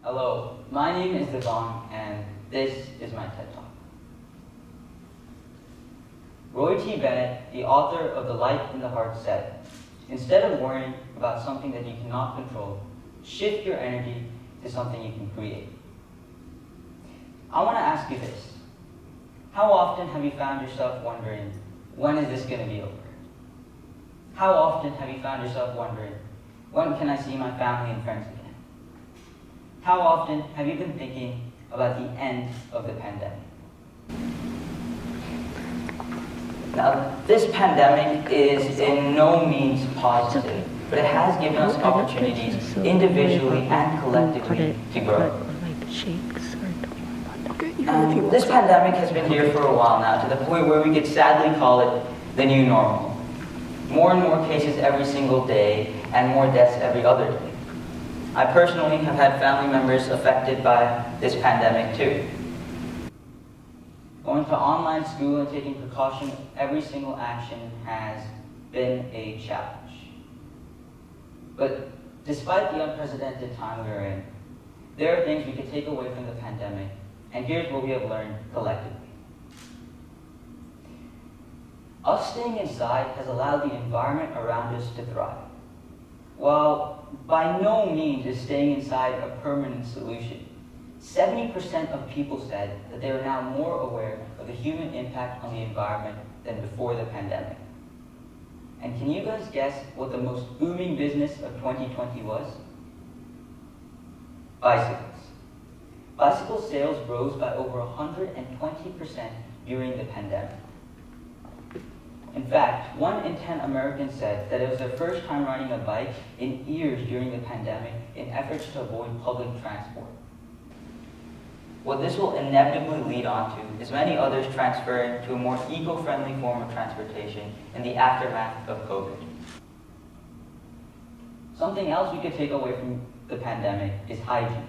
Hello, my name is Devang, and this is my TED Talk. Roy T. Bennett, the author of The Light in the Heart, said, "Instead of worrying about something that you cannot control, shift your energy to something you can create." I want to ask you this. How often have you found yourself wondering, when is this going to be over? How often have you found yourself wondering, when can I see my family and friends again? How often have you been thinking about the end of the pandemic? Now, this pandemic is in no means positive, but it has given us opportunities individually and collectively to grow. And this pandemic has been here for a while now, to the point where we could sadly call it the new normal. More and more cases every single day, and more deaths every other day. I personally have had family members affected by this pandemic too. Going to online school and taking precaution with every single action has been a challenge. But despite the unprecedented time we're in, there are things we could take away from the pandemic, and here's what we have learned collectively. Us staying inside has allowed the environment around us to thrive. While by no means is staying inside a permanent solution, 70% of people said that they are now more aware of the human impact on the environment than before the pandemic. And can you guys guess what the most booming business of 2020 was? Bicycles. Bicycle sales rose by over 120% during the pandemic. In fact, 1 in 10 Americans said that it was their first time riding a bike in years during the pandemic in efforts to avoid public transport. What this will inevitably lead on to is many others transferring to a more eco-friendly form of transportation in the aftermath of COVID. Something else we could take away from the pandemic is hygiene.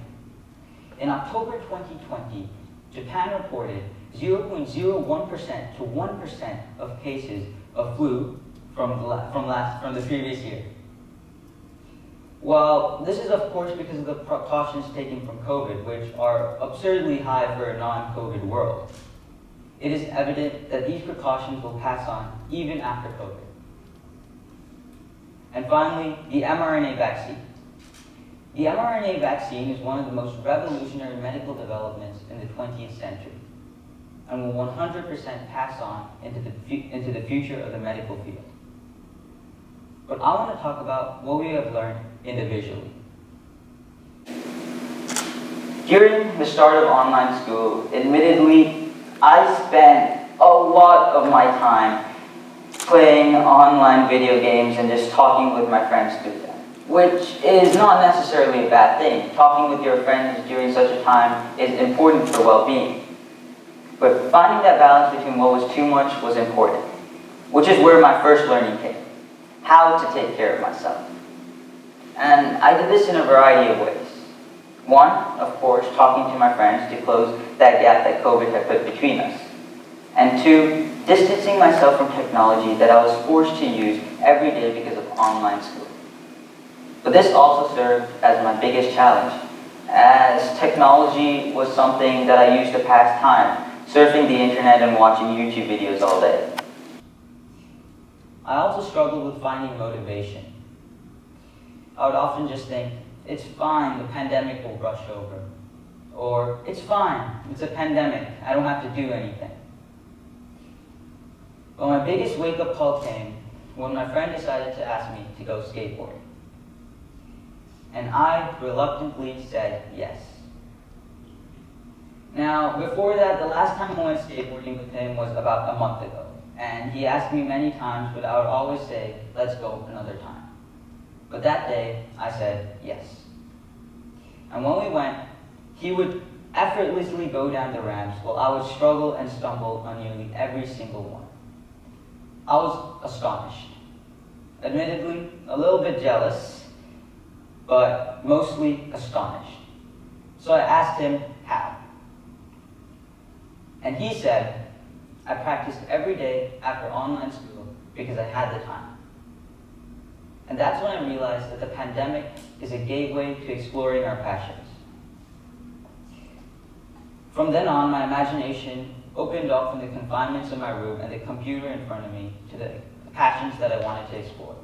In October 2020, Japan reported 0.01% to 1% of cases of flu from the previous year. While this is of course because of the precautions taken from COVID, which are absurdly high for a non-COVID world, it is evident that these precautions will pass on even after COVID. And finally, the mRNA vaccine. The mRNA vaccine is one of the most revolutionary medical developments in the 20th century, and will 100% pass on into the future of the medical field. But I want to talk about what we have learned individually. During the start of online school, admittedly, I spent a lot of my time playing online video games and just talking with my friends through them, which is not necessarily a bad thing. Talking with your friends during such a time is important for well-being. But finding that balance between what was too much was important, which is where my first learning came. How to take care of myself. And I did this in a variety of ways. One, of course, talking to my friends to close that gap that COVID had put between us. And two, distancing myself from technology that I was forced to use every day because of online school. But this also served as my biggest challenge, as technology was something that I used to pass time, surfing the internet and watching YouTube videos all day. I also struggled with finding motivation. I would often just think, it's fine, the pandemic will brush over. Or, it's fine, it's a pandemic, I don't have to do anything. But my biggest wake-up call came when my friend decided to ask me to go skateboarding. And I reluctantly said yes. Now, before that, the last time I went skateboarding with him was about a month ago. And he asked me many times, but I would always say, let's go another time. But that day, I said yes. And when we went, he would effortlessly go down the ramps while I would struggle and stumble on nearly every single one. I was astonished. Admittedly, a little bit jealous, but mostly astonished. So I asked him how. And he said, I practiced every day after online school because I had the time. And that's when I realized that the pandemic is a gateway to exploring our passions. From then on, my imagination opened up from the confinements of my room and the computer in front of me to the passions that I wanted to explore,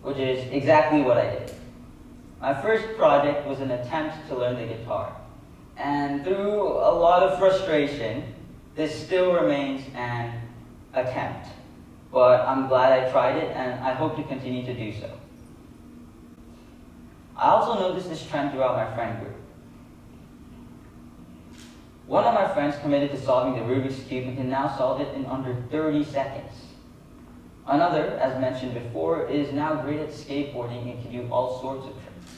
which is exactly what I did. My first project was an attempt to learn the guitar, and through a lot of frustration, this still remains an attempt, but I'm glad I tried it and I hope to continue to do so. I also noticed this trend throughout my friend group. One of my friends committed to solving the Rubik's Cube and can now solve it in under 30 seconds. Another, as mentioned before, is now great at skateboarding and can do all sorts of tricks.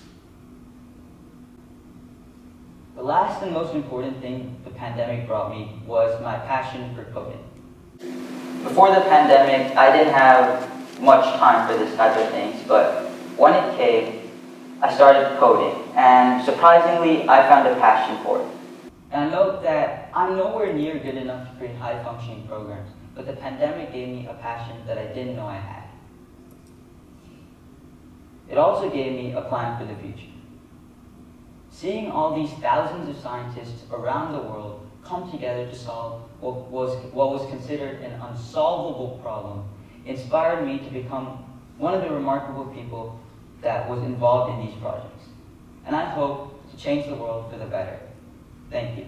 The last and most important thing the pandemic brought me was my passion for coding. Before the pandemic, I didn't have much time for this type of things, but when it came, I started coding, and surprisingly, I found a passion for it. And note that I'm nowhere near good enough to create high-functioning programs, but the pandemic gave me a passion that I didn't know I had. It also gave me a plan for the future. Seeing all these thousands of scientists around the world come together to solve what was considered an unsolvable problem inspired me to become one of the remarkable people that was involved in these projects. And I hope to change the world for the better. Thank you.